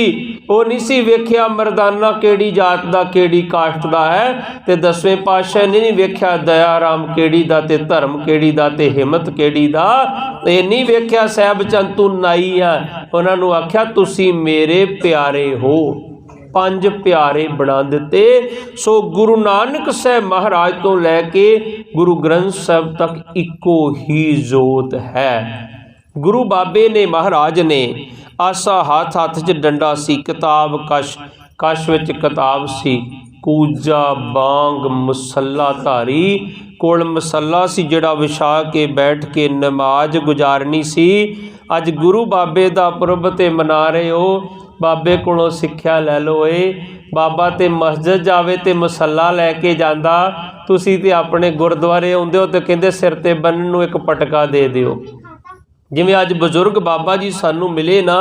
वो नहीं सी वेख्या मरदाना केड़ी जात दा केड़ी कास्ट दा है, ते 10वें पातशाह ने नहीं वेख्या दया राम केड़ी दा, ते धर्म केड़ी दा, ते हिम्मत केड़ी दा। ये नहीं वेख्या साहब चंद तू नाई है, उन्हां नूं आख्या तुसी मेरे प्यारे हो। 5 प्यारे बना दिते। सो गुरु नानक साहब महाराज तो लैके गुरु ग्रंथ साहब तक इको ही जोत है। गुरु बाबे ने महाराज ने आसा हाथ हाथ च डंडा सी, किताब कश कश विच किताब सी, कूजा बांग मुसला धारी, कोल मसला सी जिहड़ा विछा के बैठ के नमाज गुजारनी सी। अज गुरु बाबे दा पुरब ते मना रहे हो, बाबे कोलों सिक्ख्या लै लो। बाबा ते मस्जिद जावे ते मसला लैके जांदा, तुसी ते अपने गुरुद्वारे आउंदे हो ते कहंदे सिर ते बन्नण नूं एक पटका दे दिओ। जिवें अज बजुर्ग बाबा जी सानू मिले ना,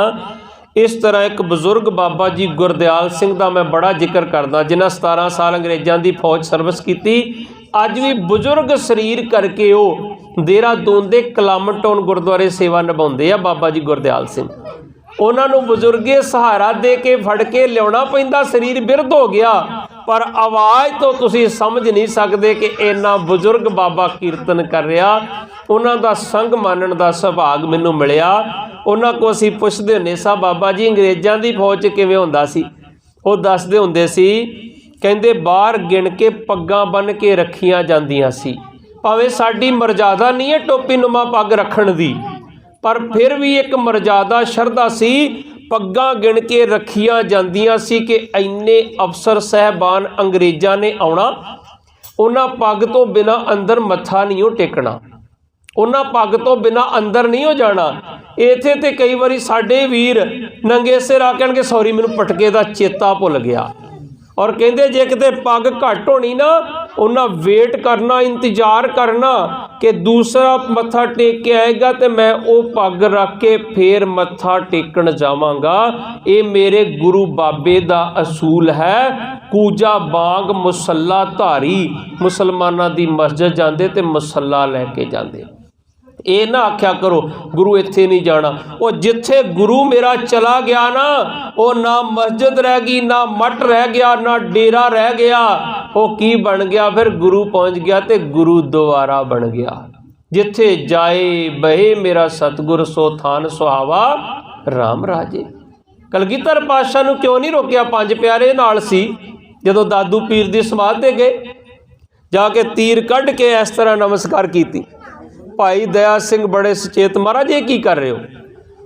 इस तरह एक बजुर्ग बाबा जी गुरदयाल सिंह का मैं बड़ा जिक्र करदा, जिन्हां 17 साल अंग्रेज़ों की फौज सर्विस की। अज भी बुजुर्ग शरीर करके वो देहरादून के कलामटोन गुरुद्वारे सेवा निभाते हैं बाबा जी गुरदयाल सिंह। उन्होंने बुजुर्गे सहारा दे के फड़ के लिया पैंदा, शरीर बिरध हो गया, पर आवाज़ तो तुसी समझ नहीं सकते कि इन्ना बुजुर्ग बाबा कीर्तन कर रहा। उन्हों का संग मानण का सुभाग मैनू मिलिया। उन्होंने को असीं पुछदे हुंदे सां, बाबा जी अंग्रेज़ों की फौज च किवें हुंदा सी? वो दसदे हुंदे सी, कहंदे बाहर गिण के पग्गां बन के रखियां जांदियां सी। भावें साडी मर्यादा नहीं है टोपी नुमा पग रखण दी, पर फिर भी एक मर्यादा शरधा सी, पग्गां गिण के रखियां जांदियां सी कि इन्ने अफसर साहबान अंग्रेज़ां ने आउणा, उन्हां पग तो बिना अंदर मत्था नहीं हो टेकना, उन्हां पग तो बिना अंदर नहीं हो जाना। इत्थे ते कई बारी साडे वीर नंगे सिर आ कहणगे सॉरी मैनूं पटके दा चेता भुल गया, और कहंदे जे किते पग घट होनी ना, उन्हां वेट करना, इंतजार करना, कि दूसरा मत्था टेक के आएगा तो मैं वो पग रख के फिर मत्था टेकन जावांगा। ये मेरे गुरु बाबे दा असूल है। कूजा बांग मुसल्ला धारी, मुसलमाना दी मस्जिद जाते तो मुसल्ला लैके जाते। ये ना आख्या करो गुरु इत्थे नहीं जाना। वो जिथे गुरु मेरा चला गया ना, वो ना मस्जिद रह गई, ना मठ रह गया, ना डेरा रह गया। वो की बन गया फिर? गुरु पहुँच गया तो गुरु दोबारा बन गया। जिथे जाए बहे मेरा सतगुर, सो थान सुहावा राम राजे। कलगीधर पातशाह नूं क्यों नहीं रोकिया? पंज प्यारे नाल सी। जदों दादू पीर दी समाध ते गए, जाके तीर कढ़ के इस तरह नमस्कार की। भाई दया सिंह बड़े सचेत, महाराज ये की कर रहे हो?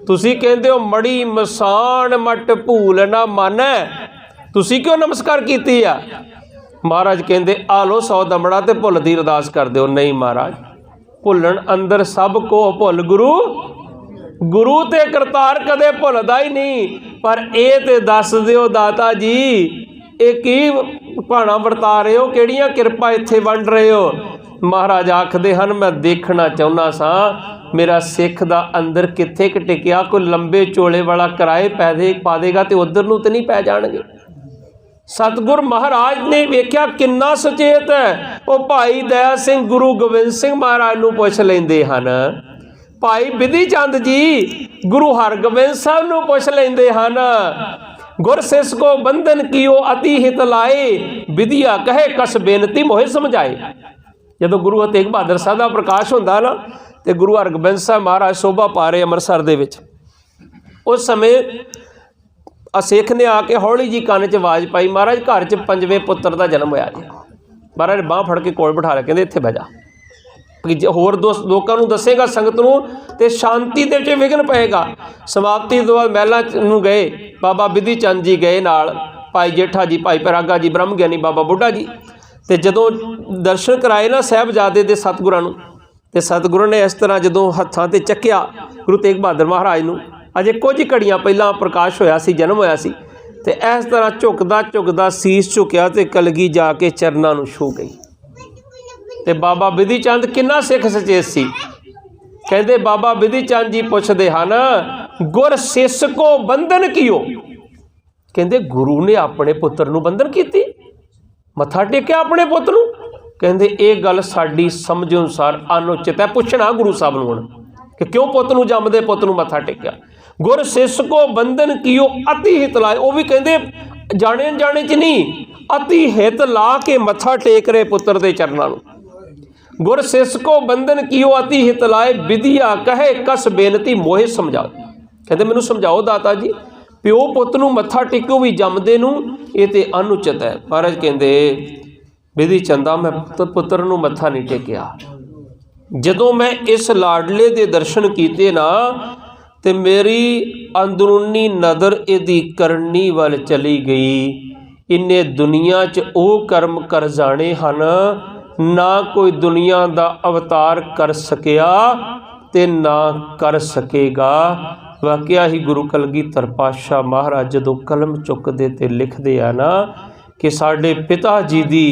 तुसी कहंदे हो मड़ी मसान मट भूल ना मानै, तुसी क्यों नमस्कार कीती आ? महाराज कहंदे आ लो 100 दमड़ा ते भुल दी अरदास कर दो। नहीं महाराज, भुलन अंदर सब को भुल गुरु, गुरु ते करतार कदे भुलदा ही नहीं। पर ये ते दस दिओ दाता जी, ये की भाणा वरता रहे हो? किहड़ियां किरपा इत्थे वंड रहे हो? महाराज आखदे हन मैं देखना चाहुंदा सां मेरा सिख दा अंदर कित्थे क टिकिया। कोई लंबे चोले वाला किराए पा देगा तो उधर नूं तो नहीं पै जाणगे। सतगुर महाराज ने वेख्या किन्ना सचेत है। वो भाई दया सिंह गुरु गोबिंद सिंह महाराज नूं पुछ लैंदे हन, भाई बिधि चंद जी गुरु हरगोबिंद साहब नूं पुछ लैंदे हन। गुर सिस को बंधन कियो अति हित लाए, विधिया कहे कस बेनती मोहे समझाए। जदों गुरु तेग बहादुर साहब का प्रकाश होंदा ना, तो गुरु हरगोबिंद साहब महाराज शोभा पा रहे अमृतसर दे विच। उस समय सिख ने आके हौली जी कान च आवाज़ पाई, महाराज घर च 5वें पुत्र का जन्म होया जी। महाराज ने बांह फड़ के कोल बिठा लिया, कहते इत्थे बह जा, कि होर लोकां नूं दसेगा संगत नूं ते शांति दे विच विघन पएगा। समाप्ति तो बाद महलां नूं गए, बाबा बिधि चंद जी गए नाल, भाई जेठा जी, भाई परागा जी, ब्रह्म ज्ञानी बाबा बुढ़ा जी। तो जदों दर्शन कराए ना साहिबजादे दे सतगुरां नूं, ते सतगुरु ने इस तरह जदों हत्थां ते चक्किया गुरु तेग बहादुर महाराज नूं, अजे कुछ घड़ियां पहलां प्रकाश होया सी, जन्म होया सी, ते इस तरह झुकदा झुकदा सीस झुकिया ते कलगी जाके चरनां नूं छू गई। ते बाबा बिधि चंद किन्ना सिख सचेत सी। कहंदे बाबा बिधि चंद जी पुछदे हन गुर सिस को बंधन कियो? कहंदे गुरु ने अपने पुत्र नूं बंधन कीती, मत्था टेकिया अपने पुत नूं। कहंदे ये गल साडी समझ अनुसार अनुचित है। पुछना गुरु साहब नूं हुण कि क्यों पुत नूं जमदे पुत नूं मत्था टेकिया। गुर सिस को बंधन कियो अति हित लाए, वो भी कहंदे जाने जाने च नहीं, अति हित ला के मत्था टेक रहे पुत्र दे चरनां नूं। गुर सिस को बंधन कियो अति हित लाए, विधिया कहे कस बेनती मोहे समझाओ। कहंदे मैनूं समझाओ दाता जी, प्यो पुत नूं मत्था टेको भी जमदे नूं, ये ते अनुचित है। महाराज कहंदे बिधि चंदा मैं पुत्र नूं मत्था नहीं टेकिया। जदों मैं इस लाडले दे दर्शन कीते ना, ते मेरी अंदरूनी नज़र इहदी करनी वाल चली गई। इन्ने दुनिया च वो कर्म कर जाने हन ना कोई दुनिया दा अवतार कर सकिया ते ना कर सकेगा। वाकिया ही गुरु कलगीधर पातशाह महाराज जदों कलम चुकदे ते लिखदे आ ना कि साडे पिता जी दी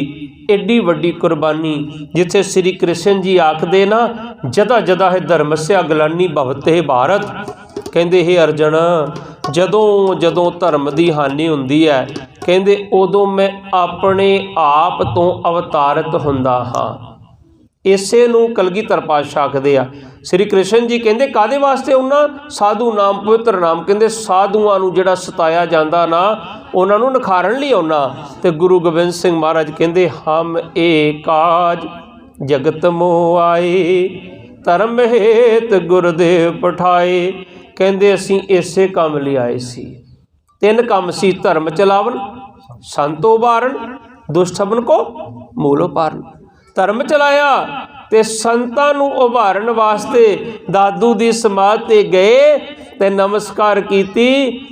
एडी वड्डी कुर्बानी, जिथे श्री कृष्ण जी आखदे ना जदा जदा है धर्मस्या ग्लानी भवते भारत। कहंदे हे अर्जन, जदों जदों धर्म की हानि हुंदी है, कहंदे उदों मैं अपने आप तो अवतारित हुंदा हाँ। इसे नूं कलगीधर पातशाह आखदे आ। श्री कृष्ण जी कहंदे कादे वास्ते उन्हां साधु नाम पवित्र नाम, कहंदे साधुआं नूं जिहड़ा सताया जांदा ना उन्हां नूं निखारन लई आउणा। ते गुरु गोबिंद सिंह महाराज कहंदे हम एक काज जगत मोह आए, धर्म हेत गुरदेव पठाए। कहंदे असीं इसे काम लई आए सी। 3 काम सी, धर्म चलावन, संत उबारन, दुष्टबन को मूल उपारन। धर्म चलाया ते संतां नूं उभारन वास्ते दादू दी समाध ते गए ते नमस्कार कीती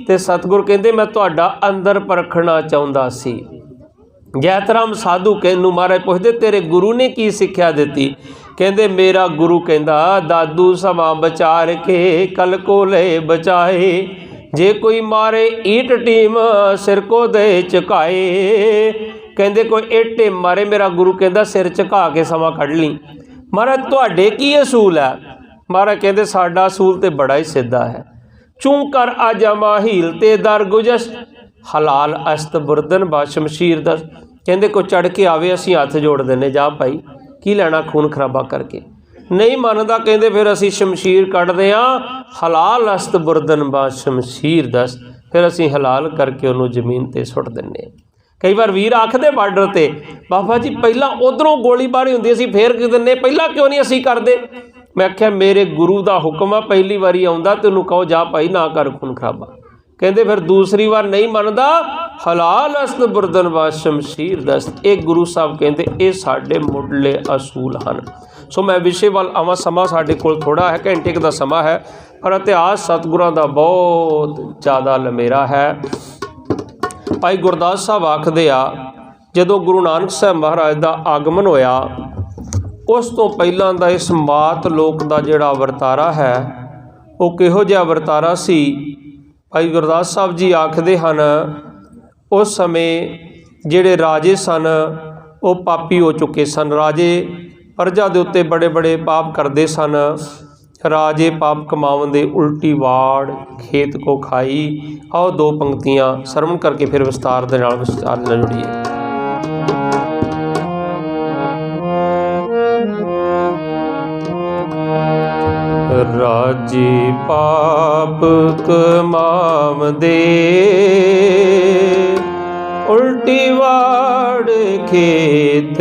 ते सतगुर कहंदे मैं तुहाडा अंदर परखना चाहुंदा सी। जैतराम साधु कहनूं महाराज पुछदे तेरे गुरु ने की सिक्ख्या दित्ती? कहंदे मेरा गुरु कहंदा दादू समा बचार के कल को ले बचाए, जे कोई मारे ईट टीम सिर को दे झुकाए। कहंदे कोई ईटे मारे, मेरा गुरु कहंदा सिर झुका के समा कढ़ ली। महाराज तुहाडे की असूल है? महाराज कहते साडा असूल तो बड़ा ही सीधा है। चूं कर अजमा हील ते दर गुजस, हलाल अस्त बुरदन बा शमशीर दस। कहते कोई चढ़ के आवे असीं हथ जोड़ देने, जा भाई की लैना खून खराबा करके। नहीं मनदा कहते फिर असीं शमशीर कढ़दे हाँ, हलाल अस्त बुरदन बा शमशीर दस, फिर असीं हलाल करके उन्होंने जमीन ते सुट दिंदे। कई बार वीर आखदे बार्डर ते, बाबा जी पहला उधरों गोलीबारी हुंदी सी फिर कि दिंदे, पहला क्यों नहीं असीं करदे? मैं आख्या मेरे गुरु का हुक्म आ, पहली बारी आउंदा ते उहनूं कहो जा भाई ना कर खून खराबा। कहते फिर दूसरी बार नहीं मनदा, हलाल अस्त बुरदन बा शमशीर दस्त। एक गुरु साहब कहते ये साडे मुढ़ले असूल हैं। सो मैं विषय वाल आवां, समा साडे कोल थोड़ा है, घंटे का समा है, पर इतिहास सतगुरां दा बहुत ज़्यादा लमेरा है। भाई गुरदास साहब आखदे आ, जदों गुरु नानक साहब महाराज का आगमन होया, उस तो पहलां दा इस मात लोक का जिहड़ा वरतारा है वो किहो जिहा वरतारा सी। भाई गुरदास साहब जी आखदे हन, उस समय जिहड़े राजे सन वो पापी हो चुके सन। राजे प्रजा दे उत्ते बड़े बड़े पाप करते सन। राजे पाप कमाउंदे उल्टी वाड़ खेत को खाई। आओ दो पंक्तियां सरवण करके फिर विस्तार दे नाल जुड़िए। राजे पाप कमावंदे उल्टी वाड़ खेत